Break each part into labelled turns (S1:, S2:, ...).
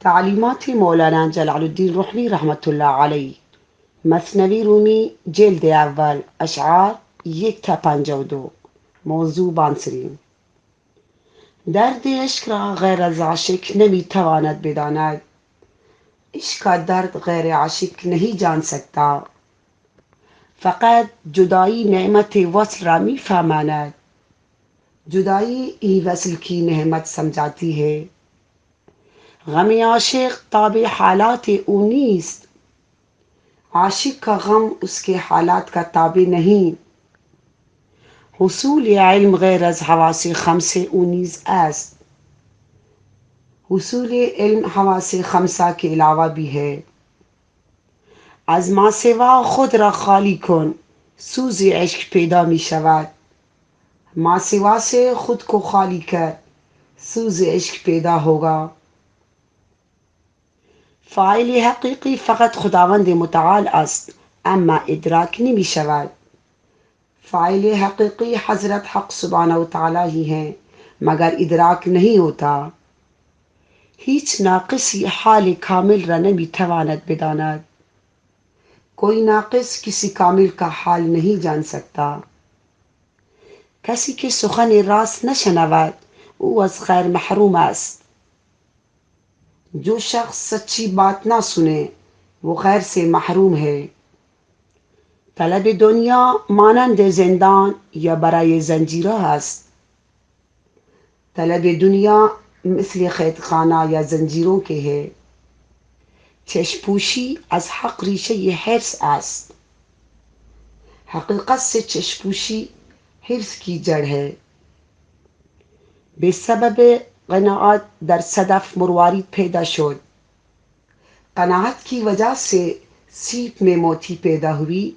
S1: تعلیمات مولانا جلال الدین روحانی رحمت اللہ علیہ. مثنوی رومی جلد اول اشعار 1 تا 52. موضوع بانسرین. درد عشق را غیر از عاشق نمیتواند بداند. عشق کا درد غیر عاشق نہیں جان سکتا. فقط جدائی نعمت وصل را میفهماند. جدائی ہی وصل کی نعمت سمجھاتی ہے. غم عاشق تابع حالات او نیست. عاشق کا غم اس کے حالات کا تابع نہیں. حصول علم غیر از حواس خمسه او نیز است. حصول علم حواس خمسہ کے علاوہ بھی ہے. از ما سوا خود را خالی کن سوز عشق پیدا می شود. ما سوا سے خود کو خالی کر سوز عشق پیدا ہوگا. فاعل حقیقی فقط خداوند متعال است اما ادراک نمی شود. فاعل حقیقی حضرت حق سبحانہ و تعالی ہی ہیں مگر ادراک نہیں ہوتا. هیچ ناقصی حال کامل را نمیتواند بداند. کوئی ناقص کسی کامل کا حال نہیں جان سکتا. کسی که سخن راست نشنود او از خیر محروم است. جو شخص سچی بات نہ سنے وہ خیر سے محروم ہے. طلب دنیا مانند زندان یا برای زنجیرہ است. طلب دنیا مثل قید خانہ یا زنجیروں کے ہے. چشم پوشی از حق ریشه حرص است. حقیقت سے چشم پوشی حرص کی جڑ ہے. به سبب قناعت در صدف مروارید پیدا شد. قناعت کی وجہ سے سیپ میں موتی پیدا ہوئی.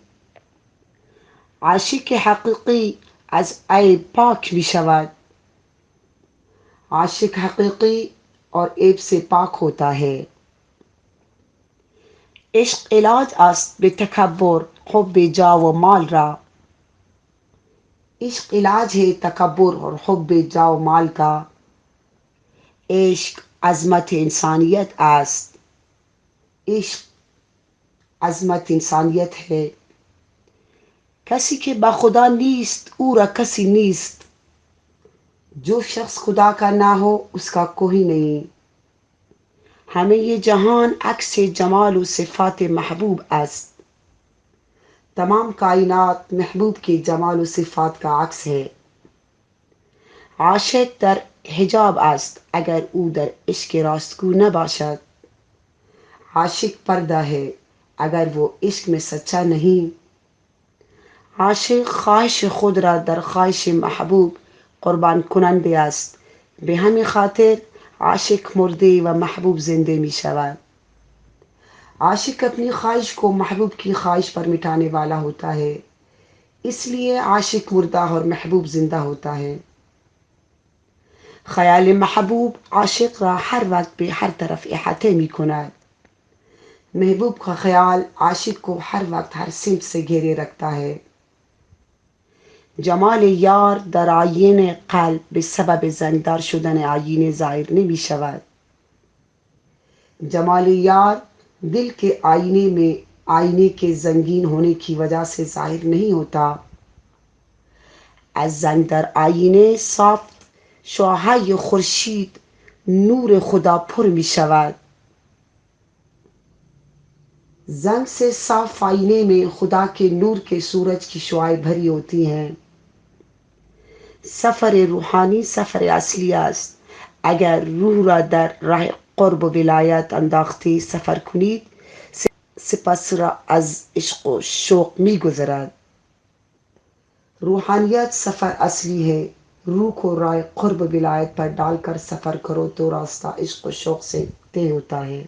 S1: عاشق حقیقی از عیب پاک می شود. عاشق حقیقی اور عیب سے پاک ہوتا ہے. عشق علاج است به تکبر حب جا و مال را. عشق علاج ہے تکبر اور حب جا و مال کا. عشق عظمت انسانیت است. عشق عظمت انسانیت ہے. کسی که با خدا نیست او را کسی نیست. جو شخص خدا کا نہ ہو اس کا کوئی نہیں. ہمیں یہ جہان عکس جمال و صفات محبوب است. تمام کائنات محبوب کے جمال و صفات کا عکس ہے. عاشق در حجاب است اگر او در عشق راستگو نباشد. عاشق پردہ ہے اگر وہ عشق میں سچا نہیں. عاشق خواہش خود را در خواہش محبوب قربان کننده است. به همین خاطر عاشق مرده و محبوب زنده می شود. عاشق اپنی خواہش کو محبوب کی خواہش پر مٹانے والا ہوتا ہے. اس لیے عاشق مردہ اور محبوب زندہ ہوتا ہے. خیال محبوب عاشق را ہر وقت به ہر طرف احاطه می کند. محبوب کا خیال عاشق کو ہر وقت ہر سمت سے گھیرے رکھتا ہے. جمال یار در آیین قلب به سبب زنگدار شدن آیینه ظاهر نمی شود. جمال یار دل کے آئینے میں آئینے کے زنگین ہونے کی وجہ سے ظاہر نہیں ہوتا. از زنگ در آیینه صاف شعاعهای خورشید نور خدا پر می شود. زنگ سے صاف آئینے میں خدا کے نور کے سورج کی شعاعیں بھری ہوتی ہیں. سفر روحانی سفر اصلی است. اگر روح را در راه قرب و ولایت انداخته سفر کنید سپس را از عشق و شوق می گذرد. روحانیت سفر اصلی ہے. روح کو رائے قرب و ولایت پر ڈال کر سفر کرو تو راستہ عشق و شوق سے طے ہوتا ہے.